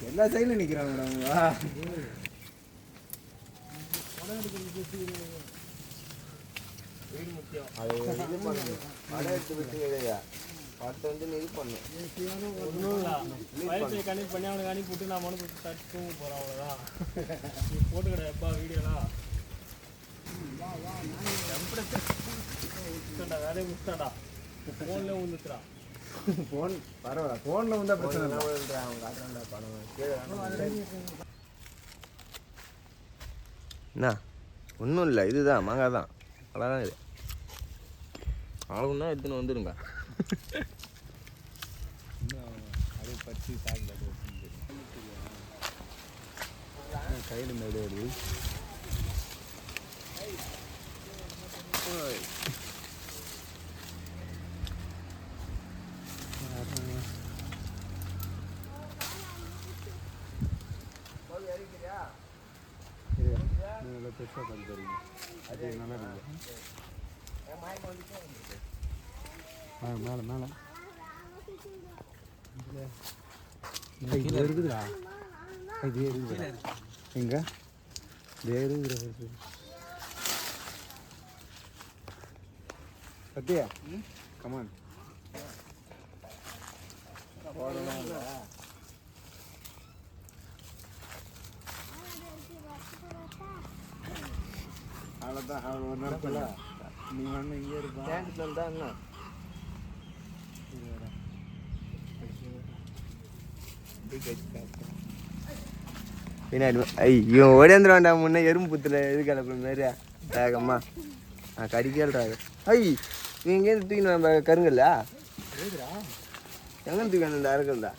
எல்லா சைடுல நிக்கிறாங்க மேடம். அது இது பண்ணணும். படம் எடுத்து விட்டு எழுதா படத்தை வந்து இது பண்ணணும். கனெக்ட் பண்ணி அவனுக்கு அனுப்பிவிட்டு நான் மனு தட்டு தூங்க போகிறேன். அவ்வளோதான். நீ போட்டு கிடையாப்பா வீடியோலாம் வேலையை முடிச்சாடா. ஃபோன்லேயே வந்துச்சுடா. ஃபோன் பரவாயில்ல, ஃபோனில் வந்தால் பிரச்சனை இல்லை. அவங்க காட்டுறாண்டா படம் என்ன ஒன்றும் இல்லை. இதுதான் மாங்காய் தான். அவ்வளோதான். இது ஆளுன்னா எடுத்துன்னு வந்துடுங்க. அது பற்றி சாப்பிட கையில் நடுவது நல்லா பெருசாக பண்ணி தருவீங்க. அது நல்லா இருக்கு. மேலே மேலே இது இருக்குதுடா. இது இருக்குதுடா. எங்க இருக்குது சத்தியா கமான் அவ்வளோதான். அவன் ஒரு நடப்பில்ல. நீ ஒன்று இங்கே இருப்பா. கேண்டில் தான் என்ன பின்னாடி ஐயோ ஓடியாந்துட வேண்டாம். முன்னே எறும்பு புத்துல இது கிளப்புற மாதிரியா வேகம்மா கடிக்கல்றாரு. ஐ நீ எங்கேருந்து தூக்கி நம்ம கருங்கல்ல எங்கே தூக்கி அந்த அருங்கல்டா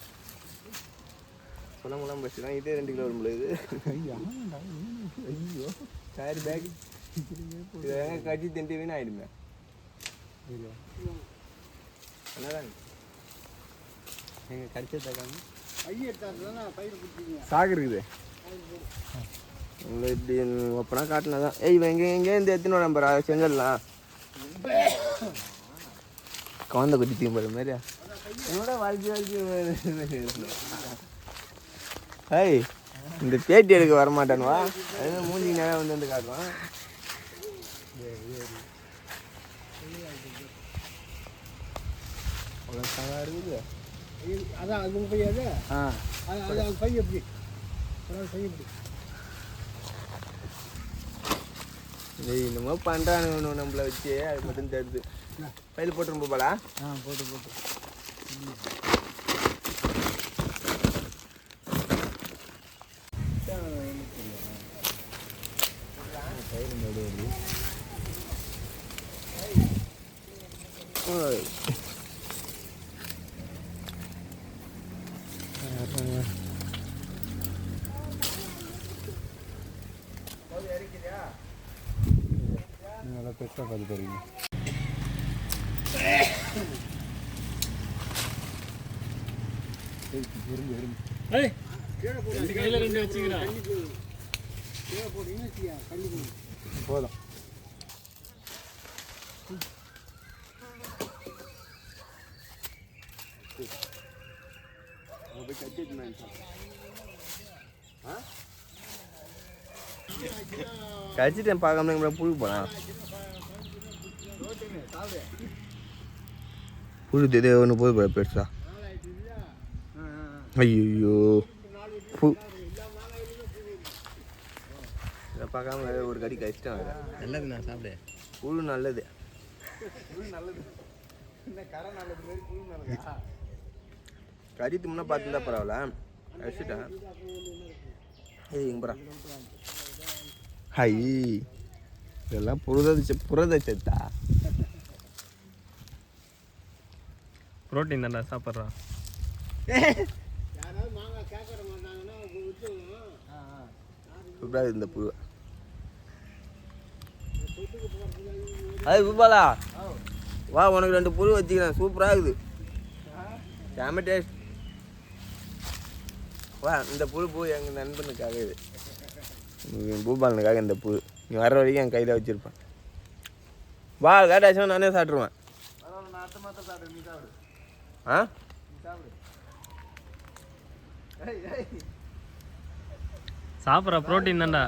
சொல்ல முடியாமல் பஸ் தான். இதே 2 கிலோ வரும்போது இது ஐயோ சாரி பேக் இது கட்டி திண்டு வீண் ஆகிடுமே. என்னதான் எங்கள் கடிச்சதாக்காங்க சாகு இருக்குது. உங்களை இப்படி ஒப்பனா காட்டினா தான். ஏய் இவன் எங்கேருந்து எத்தனை நம்பர் செஞ்சிடலாம். குழந்தை குட்டி தீம்பது மாதிரியா என்னோட வாழ்க்கை ஐய் இந்த பேட்டி எடுக்க வரமாட்டானுவா. அது மூஞ்சி நேரம் வந்து காட்டுவான். அவ்வளோ சாதா இருக்குது. அதான் அது பையாது. அது பைய எப்படி பைய எப்படி என்னமோ பண்ணுறானு நம்மளை வச்சு அது மட்டும் தருது. பையில் போட்டுரும் போபாலா. போட்டு பயிர் நடுவது நல்லா பெருசாக பார்த்து தருவீங்க. கையில் 2 வச்சுக்கிறேன். போதும். கடிச்சிட்டேன் பார்க்காம நம்மள புழு போனா புழு தெரிய ஒன்று போது பெருசா. ஐயோ பூ இதை பார்க்காம ஒரு கடி கடிச்சிட்டேன். நல்லது நான் சாப்பிடு. புழு நல்லது. கடித்து முன்னே பார்த்துருந்தா பரவாயில்ல. கடிச்சிட்டேன். ஏய் இங்க போகிறேன். ஹை இதெல்லாம் புரத சத்தா. புரோட்டீன் தானே சாப்பிட்றான். சூப்பராக இந்த புழு. அது பூபாலா வா உனக்கு 2 புழு வச்சுக்கிறேன். சூப்பராக இருக்குது. செம்ம டேஸ்ட். வா இந்த புழு எங்கள் நண்பனுக்காக இது பூபாலனுக்காக இந்த புழு. நீ வர வரைக்கும் என் கையில் வச்சுருப்பேன். வா கேட்டாச்சும் நானே சாப்பிட்ருவேன். ஆ சாப்பிட்ற ப்ரோட்டீன் தான்டா.